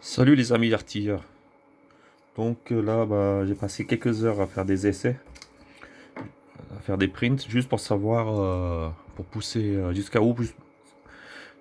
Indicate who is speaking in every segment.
Speaker 1: Salut les amis artilleurs. Donc là, j'ai passé quelques heures à faire des essais, à faire des prints, juste pour savoir, pour pousser jusqu'à où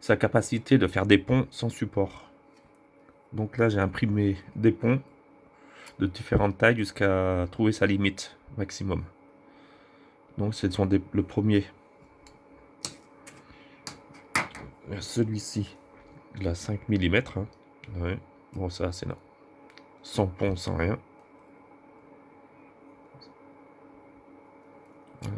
Speaker 1: sa capacité de faire des ponts sans support. Donc là, j'ai imprimé des ponts de différentes tailles jusqu'à trouver sa limite maximum. Donc ce sont le premier. Celui-ci, il a 5 mm. Hein. Ouais. Bon, ça, c'est non. Sans pont, sans rien. Ouais.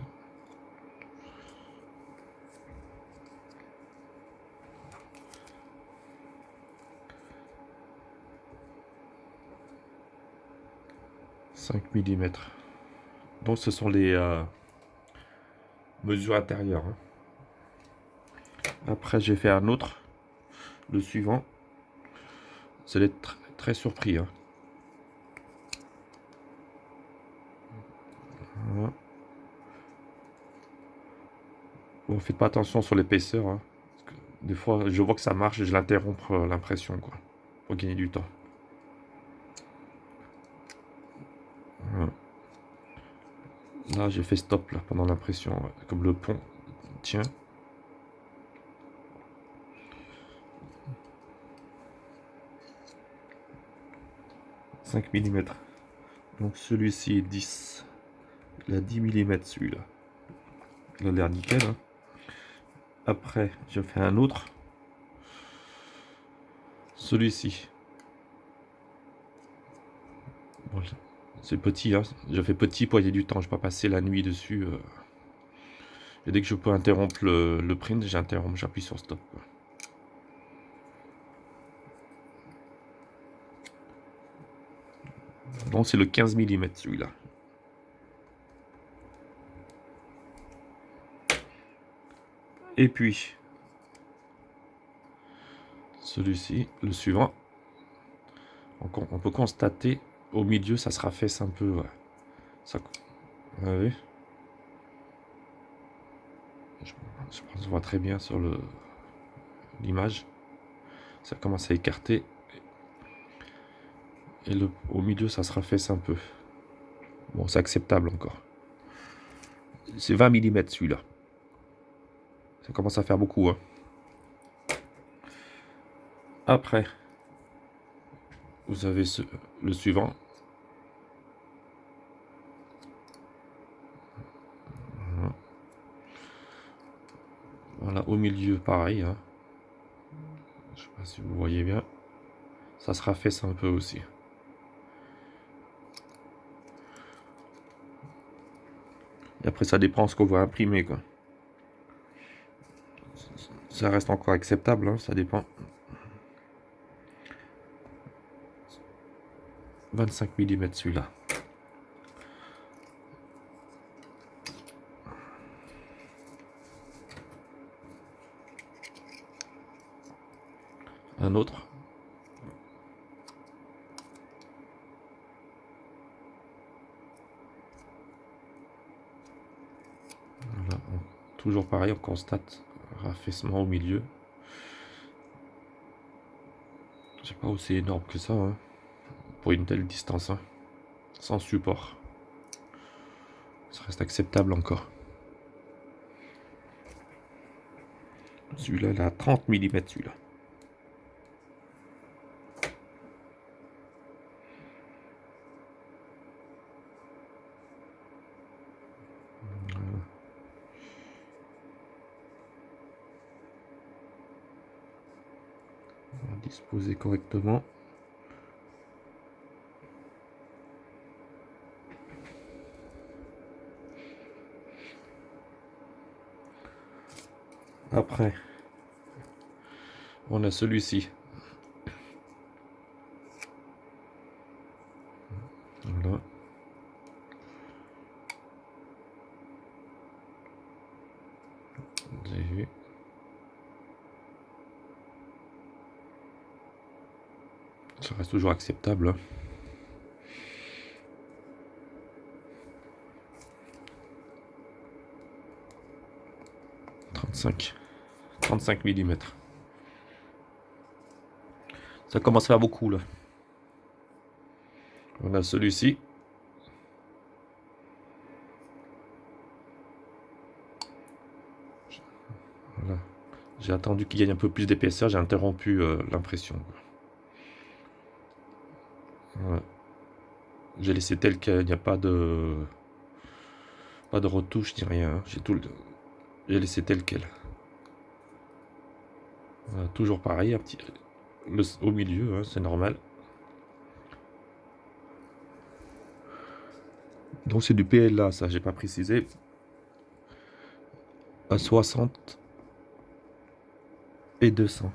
Speaker 1: 5 mm. Donc ce sont les mesures intérieures. Hein. Après, j'ai fait un autre, le suivant. Vous allez être très surpris. Hein. Voilà. Bon, faites pas attention sur l'épaisseur. Hein, parce que des fois, je vois que ça marche et je l'interromps l'impression, quoi, pour gagner du temps. Voilà. Là, j'ai fait stop là, pendant l'impression, ouais, comme le pont tient. « 5 mm. Donc celui-ci est 10. Il a 10 mm celui-là. Il a l'air nickel. Hein. Après, je fais un autre. Celui-ci. Bon, c'est petit, hein. Je fais petit pour gagner du temps. Je ne vais pas passer la nuit dessus. Et dès que je peux interrompre le print, j'interromps, j'appuie sur stop. Donc c'est le 15 mm celui-là. Et puis, celui-ci, le suivant, on peut constater au milieu, ça se raffaisse un peu. Ouais. Ça, vous voyez, je pense qu'on voit très bien sur l'image. Ça commence à écarter. Et au milieu, ça se raffaisse un peu. Bon, c'est acceptable encore. C'est 20 mm celui-là. Ça commence à faire beaucoup. Hein. Après, vous avez le suivant. Voilà, au milieu, pareil. Hein. Je ne sais pas si vous voyez bien. Ça se raffaisse un peu aussi. Et après, ça dépend de ce qu'on va imprimer, quoi. Ça reste encore acceptable, hein, ça dépend. 25 mm celui-là. Un autre. Voilà. Toujours pareil, on constate un raffaissement au milieu. Je sais pas où c'est énorme que ça, hein, pour une telle distance, hein, sans support. Ça reste acceptable encore. Celui-là, il a 30 mm celui-là. On va disposer correctement. Après, on a celui-ci. Voilà. Vous avez vu. Ça reste toujours acceptable. Hein. 35 mm. Ça commence à faire beaucoup là. On a celui-ci. Voilà. J'ai attendu qu'il gagne un peu plus d'épaisseur, j'ai interrompu l'impression. Voilà. J'ai laissé tel quel, il n'y a pas de retouche ni rien. J'ai laissé tel quel. Voilà, toujours pareil, un petit au milieu, hein, c'est normal. Donc c'est du PLA, ça, j'ai pas précisé. À 60 et 200.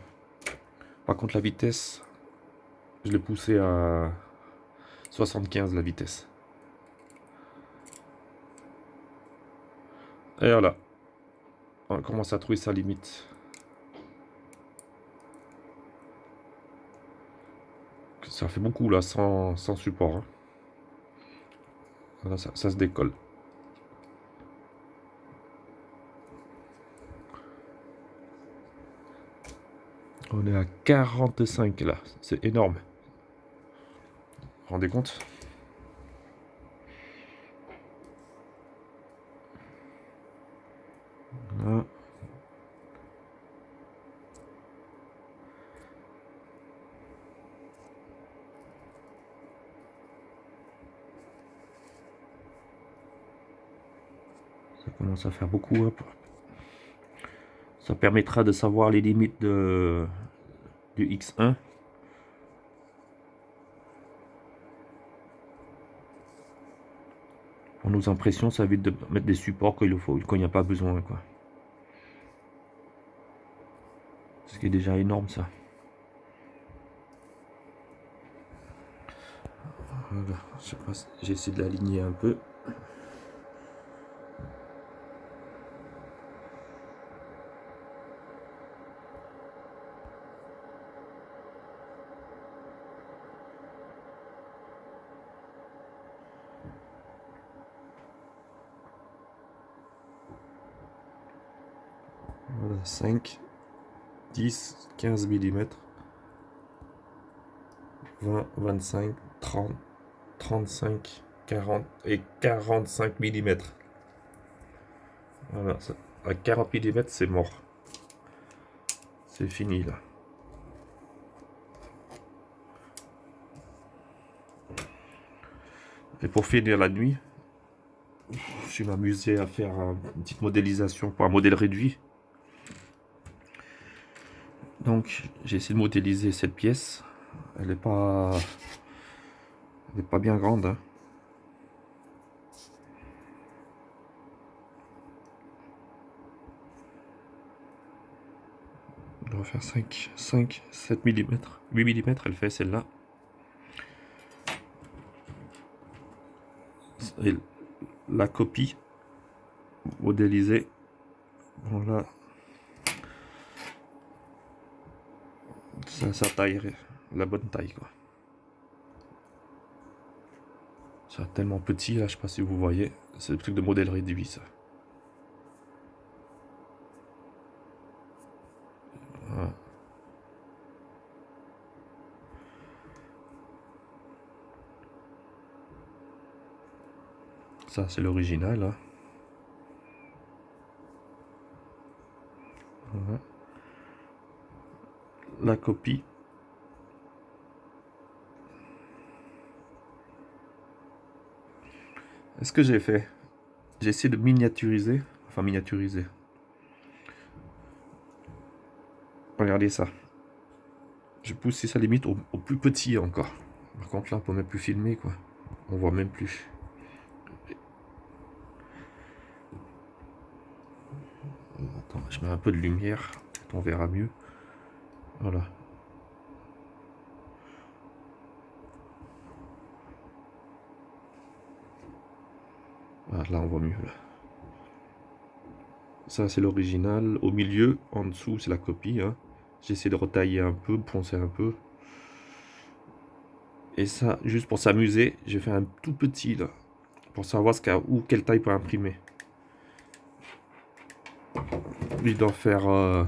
Speaker 1: Par contre, la vitesse, je l'ai poussé à 75, la vitesse. Et voilà. On commence à trouver sa limite. Ça fait beaucoup là, sans support. Hein. Voilà, ça se décolle. On est à 45 là, c'est énorme. Vous vous rendez compte? Là. Ça commence à faire beaucoup. Hein. Ça permettra de savoir les limites du X1. Pour nos impressions, ça évite de mettre des supports quand il faut, quand il n'y a pas besoin, quoi. Ce qui est déjà énorme, ça. Voilà, je sais pas, j'ai essayé de l'aligner un peu. Voilà, 5, 10, 15 mm, 20, 25, 30, 35, 40 et 45 mm. Voilà, ça, à 40 mm, c'est mort. C'est fini là. Et pour finir la nuit, je vais m'amuser à faire une petite modélisation pour un modèle réduit. Donc j'ai essayé de modéliser cette pièce. Elle n'est pas bien grande. Hein. On va faire 5, 7 mm. 8 mm elle fait celle-là. Et la copie modélisée. Voilà. Ça taille, la bonne taille quoi. C'est tellement petit là, je sais pas si vous voyez. C'est le truc de modèle réduit ça. Voilà. Ça c'est l'original. Hein. Voilà. La copie. Est-ce que j'ai fait? J'ai essayé de miniaturiser. Enfin miniaturiser. Regardez ça. J'ai poussé sa limite au plus petit encore. Par contre là on peut même plus filmer quoi. On voit même plus. Attends, je mets un peu de lumière, on verra mieux. Voilà. Voilà, là on voit mieux. Là. Ça c'est l'original. Au milieu, en dessous c'est la copie. Hein. J'essaie de retailler un peu, poncer un peu. Et ça, juste pour s'amuser, j'ai fait un tout petit là. Pour savoir quelle taille pour imprimer. Il doit faire